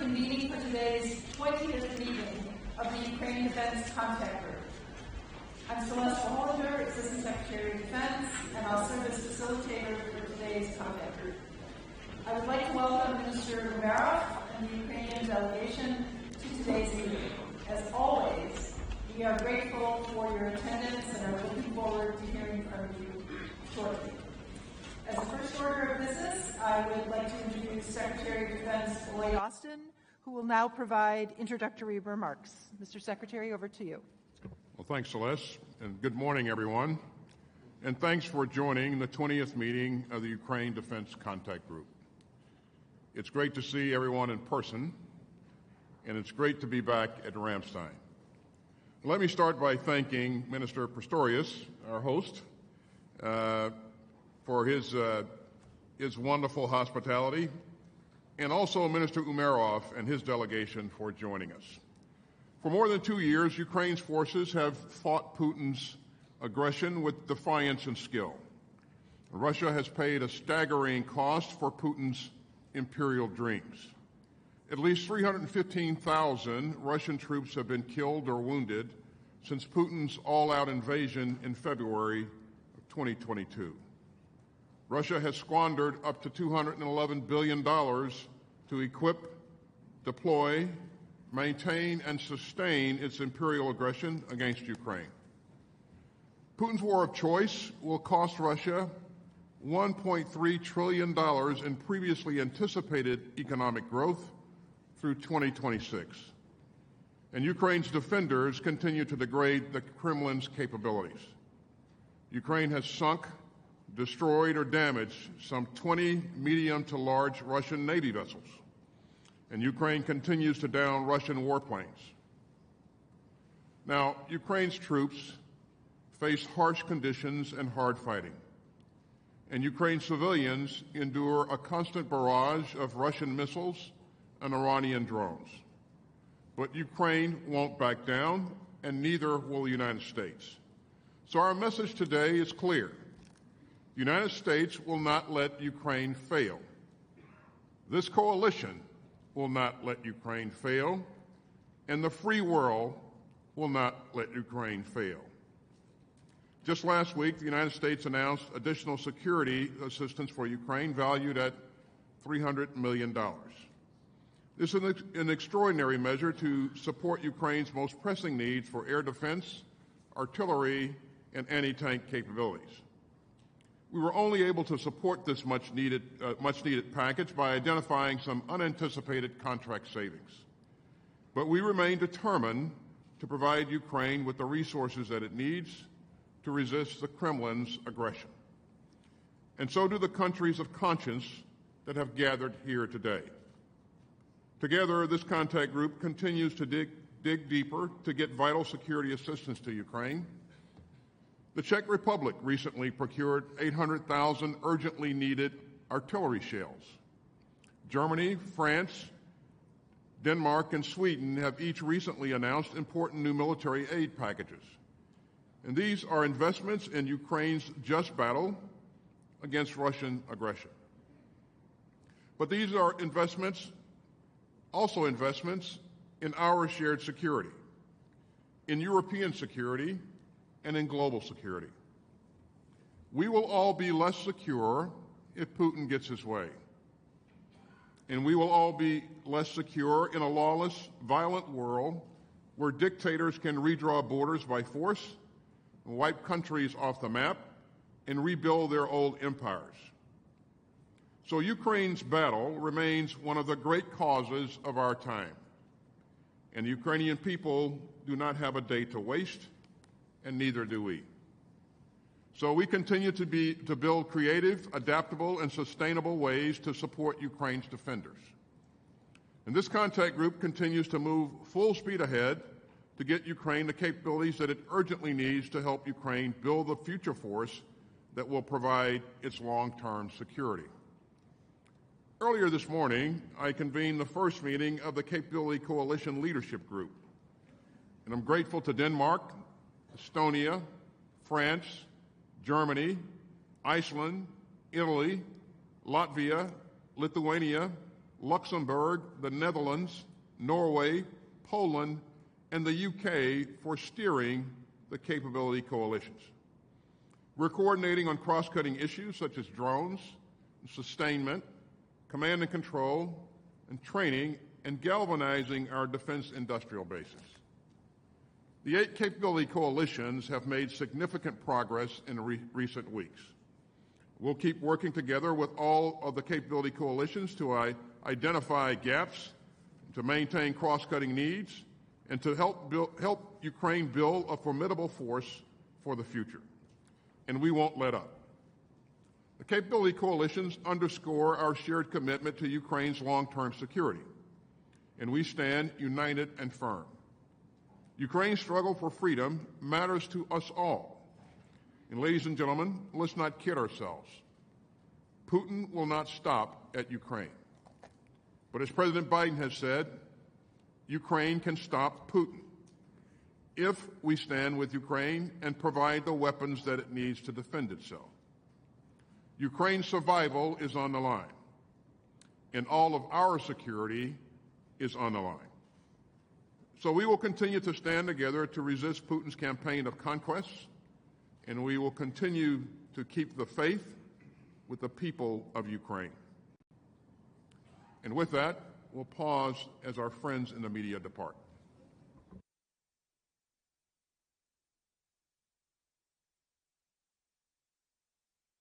convening for today's 20th meeting of the Ukraine Defense Contact Group. I'm Celeste Hollinger, Assistant Secretary of Defense, and I'll serve as facilitator for today's contact group. I would like to welcome Minister Umerov and the Ukrainian delegation to today's meeting. As always, we are grateful for your attendance and are looking forward to hearing from you shortly. As the first order of business, I would like to introduce Secretary of Defense Lloyd, who will now provide introductory remarks. Mr. Secretary, over to you. Well, thanks, Celeste, and good morning, everyone. And thanks for joining the 20th meeting of the Ukraine Defense Contact Group. It's great to see everyone in person, and it's great to be back at Ramstein. Let me start by thanking Minister Pistorius, our host, for his wonderful hospitality, and also Minister Umerov and his delegation for joining us. For more than 2 years, Ukraine's forces have fought Putin's aggression with defiance and skill. Russia has paid a staggering cost for Putin's imperial dreams. At least 315,000 Russian troops have been killed or wounded since Putin's all-out invasion in February of 2022. Russia has squandered up to $211 billion to equip, deploy, maintain, and sustain its imperial aggression against Ukraine. Putin's war of choice will cost Russia $1.3 trillion in previously anticipated economic growth through 2026. And Ukraine's defenders continue to degrade the Kremlin's capabilities. Ukraine has sunk, destroyed, or damaged some 20 medium to large Russian Navy vessels. And Ukraine continues to down Russian warplanes. Now, Ukraine's troops face harsh conditions and hard fighting. And Ukraine's civilians endure a constant barrage of Russian missiles and Iranian drones. But Ukraine won't back down, and neither will the United States. So our message today is clear. The United States will not let Ukraine fail. This coalition will not let Ukraine fail, and the free world will not let Ukraine fail. Just last week, the United States announced additional security assistance for Ukraine valued at $300 million. This is an extraordinary measure to support Ukraine's most pressing needs for air defense, artillery, and anti-tank capabilities. We were only able to support this much-needed package by identifying some unanticipated contract savings. But we remain determined to provide Ukraine with the resources that it needs to resist the Kremlin's aggression. And so do the countries of conscience that have gathered here today. Together, this contact group continues to dig deeper to get vital security assistance to Ukraine. The Czech Republic recently procured 800,000 urgently needed artillery shells. Germany, France, Denmark, and Sweden have each recently announced important new military aid packages. And these are investments in Ukraine's just battle against Russian aggression. But these are also investments in our shared security, in European security, and in global security. We will all be less secure if Putin gets his way. And we will all be less secure in a lawless, violent world where dictators can redraw borders by force, wipe countries off the map, and rebuild their old empires. So Ukraine's battle remains one of the great causes of our time. And the Ukrainian people do not have a day to waste, and neither do we. So we continue to build creative, adaptable, and sustainable ways to support Ukraine's defenders. And this contact group continues to move full speed ahead to get Ukraine the capabilities that it urgently needs to help Ukraine build the future force that will provide its long-term security. Earlier this morning, I convened the first meeting of the Capability Coalition Leadership Group. And I'm grateful to Denmark, Estonia, France, Germany, Iceland, Italy, Latvia, Lithuania, Luxembourg, the Netherlands, Norway, Poland, and the UK for steering the capability coalitions. We're coordinating on cross-cutting issues such as drones, sustainment, command and control, and training, and galvanizing our defense industrial bases. The 8 capability coalitions have made significant progress in recent weeks. We'll keep working together with all of the capability coalitions to identify gaps, to maintain cross-cutting needs, and to help Ukraine build a formidable force for the future. And we won't let up. The capability coalitions underscore our shared commitment to Ukraine's long-term security, and we stand united and firm. Ukraine's struggle for freedom matters to us all. And ladies and gentlemen, let's not kid ourselves. Putin will not stop at Ukraine. But as President Biden has said, Ukraine can stop Putin if we stand with Ukraine and provide the weapons that it needs to defend itself. Ukraine's survival is on the line, and all of our security is on the line. So we will continue to stand together to resist Putin's campaign of conquest, and we will continue to keep the faith with the people of Ukraine. And with that, we'll pause as our friends in the media depart.